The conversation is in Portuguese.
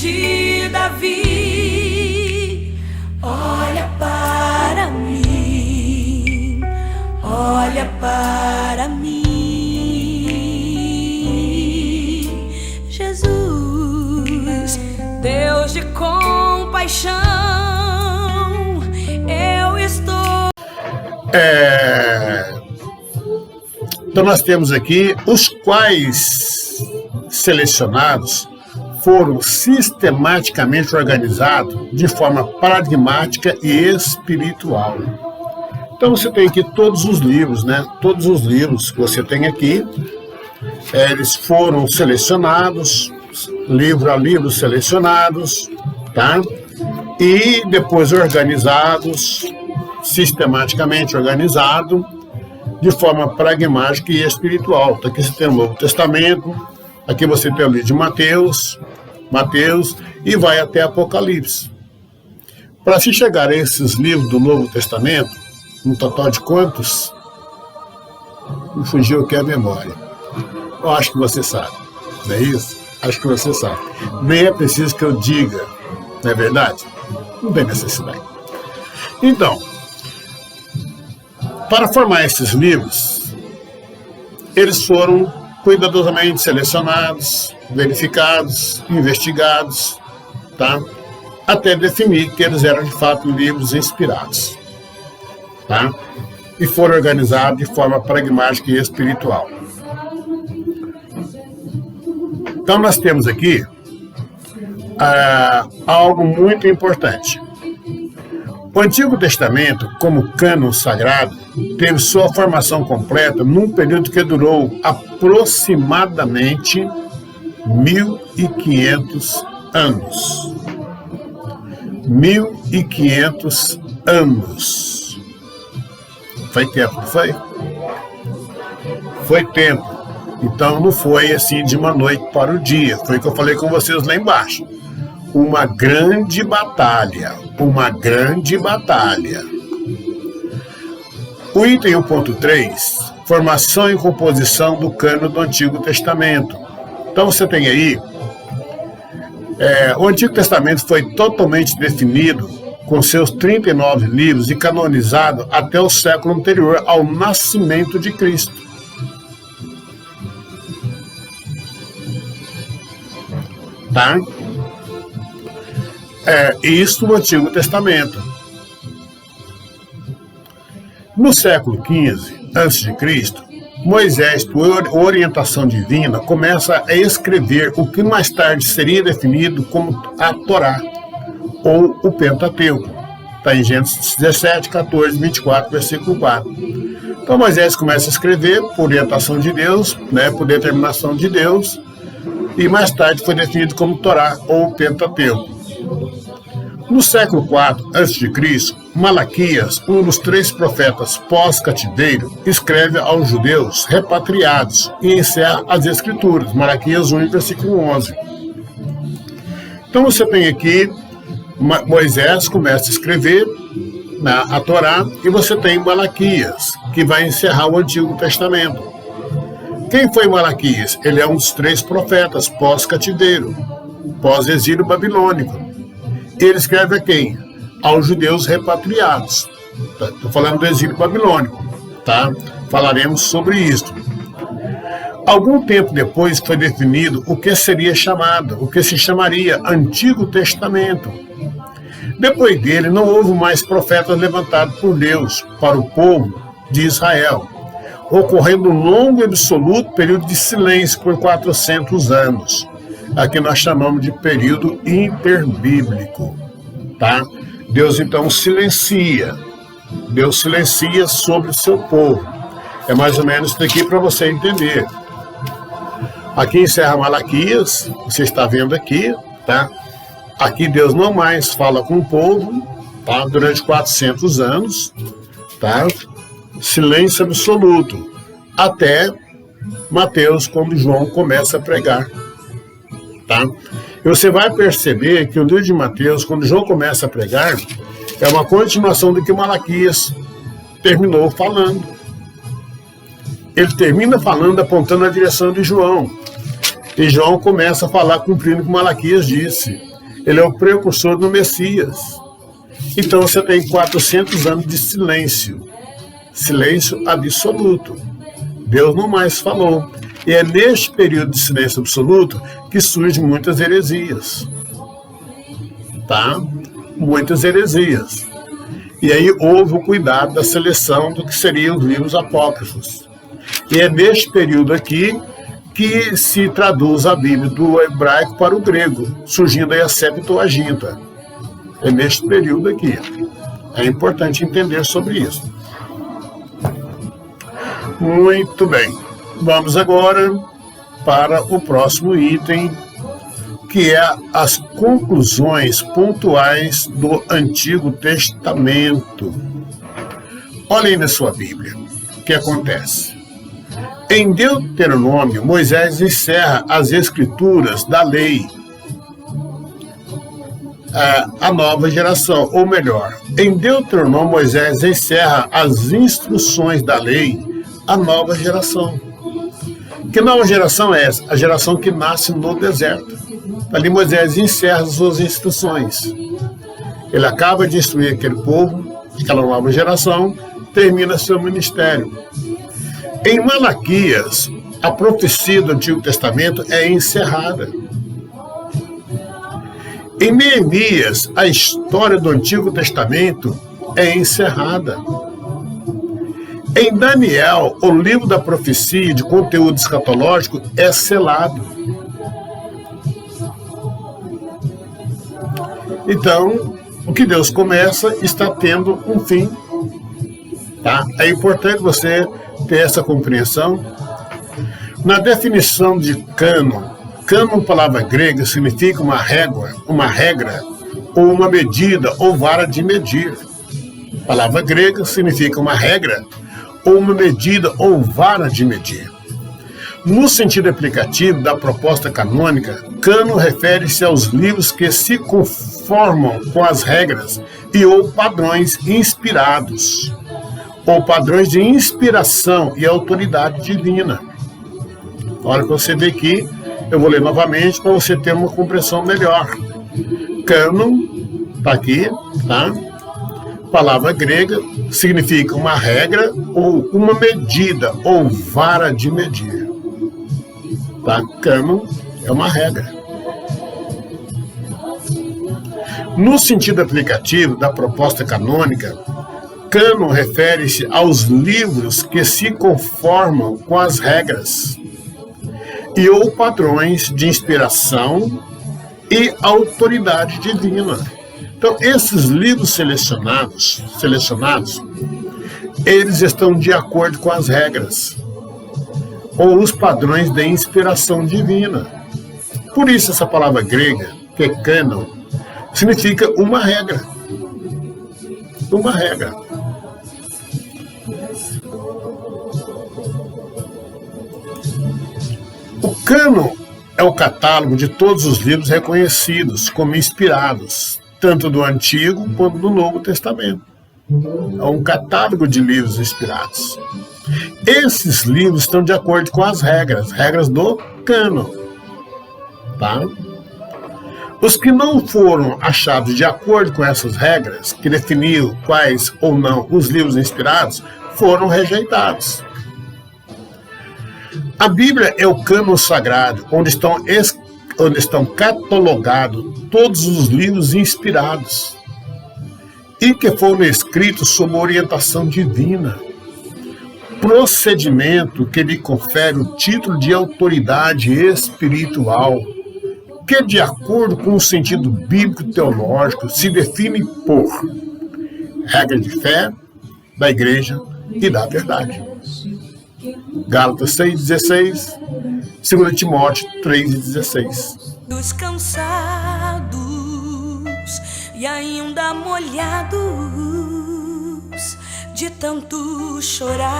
de Davi, olha para mim, olha para mim, Jesus, Deus de compaixão, eu estou. Então nós temos aqui os quais selecionados foram sistematicamente organizados de forma pragmática e espiritual. Então você tem aqui todos os livros, né? Todos os livros que você tem aqui, eles foram selecionados, livro a livro selecionados, tá? E depois organizados, sistematicamente organizado, de forma pragmática e espiritual. Então, aqui você tem o Novo Testamento, aqui você tem o livro de Mateus, e vai até Apocalipse. Para se chegar a esses livros do Novo Testamento, um total de quantos? Me fugiu aqui a memória. Eu acho que você sabe, não é isso? Acho que você sabe. Nem é preciso que eu diga, não é verdade? Não tem necessidade. Então, para formar esses livros, eles foram cuidadosamente selecionados, verificados, investigados, tá? Até definir que eles eram de fato livros inspirados, tá? E foram organizados de forma pragmática e espiritual. Então nós temos aqui algo muito importante. O Antigo Testamento, como cânon sagrado, teve sua formação completa num período que durou aproximadamente 1.500 anos. 1.500 anos. Foi tempo, não foi? Foi tempo. Então não foi assim de uma noite para o dia. Foi o que eu falei com vocês lá embaixo. Uma grande batalha. Uma grande batalha. O item 1.3, formação e composição do cânon do Antigo Testamento. Então você tem aí, o Antigo Testamento foi totalmente definido com seus 39 livros e canonizado até o século anterior ao nascimento de Cristo. Tá? Isso no Antigo Testamento. No século XV a.C., Moisés, por orientação divina, começa a escrever o que mais tarde seria definido como a Torá, ou o Pentateuco. Está em Gênesis 17, 14, 24, versículo 4. Então Moisés começa a escrever por orientação de Deus, né, por determinação de Deus, e mais tarde foi definido como Torá, ou Pentateuco. No século IV a.C., Malaquias, um dos 3 profetas pós-cativeiro, escreve aos judeus repatriados e encerra as Escrituras, Malaquias 1, versículo 11. Então você tem aqui, Moisés começa a escrever a Torá, e você tem Malaquias, que vai encerrar o Antigo Testamento. Quem foi Malaquias? Ele é um dos 3 profetas pós-cativeiro, pós-exílio babilônico. Ele escreve a quem? Aos judeus repatriados. Estou falando do exílio babilônico, tá? Falaremos sobre isso. Algum tempo depois foi definido o que seria chamado, o que se chamaria Antigo Testamento. Depois dele, não houve mais profetas levantados por Deus para o povo de Israel, ocorrendo um longo e absoluto período de silêncio por 400 anos. Aqui nós chamamos de período interbíblico, tá? Deus então silencia. Deus silencia sobre o seu povo. É mais ou menos isso aqui para você entender. Aqui encerra Malaquias, você está vendo aqui, tá? Aqui Deus não mais fala com o povo, tá? Durante 400 anos, tá? Silêncio absoluto. Até Mateus, quando João começa a pregar. Tá? E você vai perceber que o livro de Mateus, quando João começa a pregar, é uma continuação do que Malaquias terminou falando. Ele termina falando, apontando na direção de João. E João começa a falar cumprindo o que Malaquias disse. Ele é o precursor do Messias. Então você tem 400 anos de silêncio. Silêncio absoluto. Deus não mais falou. E é neste período de silêncio absoluto que surgem muitas heresias. Tá? Muitas heresias. E aí houve o cuidado da seleção do que seriam os livros apócrifos. E é neste período aqui que se traduz a Bíblia do hebraico para o grego, surgindo aí a Septuaginta. É neste período aqui. É importante entender sobre isso. Muito bem. Vamos agora para o próximo item, que é as conclusões pontuais do Antigo Testamento. Olha aí na sua Bíblia o que acontece. Em Deuteronômio, Moisés encerra as escrituras da lei à nova geração, ou melhor, em Deuteronômio, Moisés encerra as instruções da lei à nova geração. Que nova geração é essa? A geração que nasce no deserto. Ali Moisés encerra as suas instruções. Ele acaba de instruir aquele povo, aquela nova geração, termina seu ministério. Em Malaquias, a profecia do Antigo Testamento é encerrada. Em Neemias, a história do Antigo Testamento é encerrada. Em Daniel, o livro da profecia de conteúdo escatológico é selado. Então, o que Deus começa está tendo um fim. Tá? É importante você ter essa compreensão. Na definição de cânon, cânon, palavra grega, significa uma regra, ou uma medida, ou vara de medir. Palavra grega significa uma regra, ou uma medida, ou vara de medir. No sentido aplicativo da proposta canônica, cânon refere-se aos livros que se conformam com as regras e ou padrões inspirados, ou padrões de inspiração e autoridade divina. Na hora que você vê aqui, eu vou ler novamente para você ter uma compreensão melhor. Cânon, está aqui, tá? Palavra grega, significa uma regra ou uma medida ou vara de medir. Tá? Cânon é uma regra. No sentido aplicativo da proposta canônica, cânon refere-se aos livros que se conformam com as regras e ou padrões de inspiração e autoridade divina. Então, esses livros selecionados, eles estão de acordo com as regras ou os padrões de inspiração divina. Por isso, essa palavra grega, que é cânon, significa uma regra. Uma regra. O cânon é o catálogo de todos os livros reconhecidos como inspirados, tanto do Antigo quanto do Novo Testamento. É um catálogo de livros inspirados. Esses livros estão de acordo com as regras do cânon. Tá? Os que não foram achados de acordo com essas regras, que definiam quais ou não os livros inspirados, foram rejeitados. A Bíblia é o cânon sagrado, onde estão catalogados todos os livros inspirados e que foram escritos sob orientação divina, procedimento que lhe confere o título de autoridade espiritual, que, de acordo com o sentido bíblico teológico, se define por regra de fé, da igreja e da verdade. Gálatas 6,16, 2 Timóteo 3,16. Os cansados e ainda molhados de tanto chorar,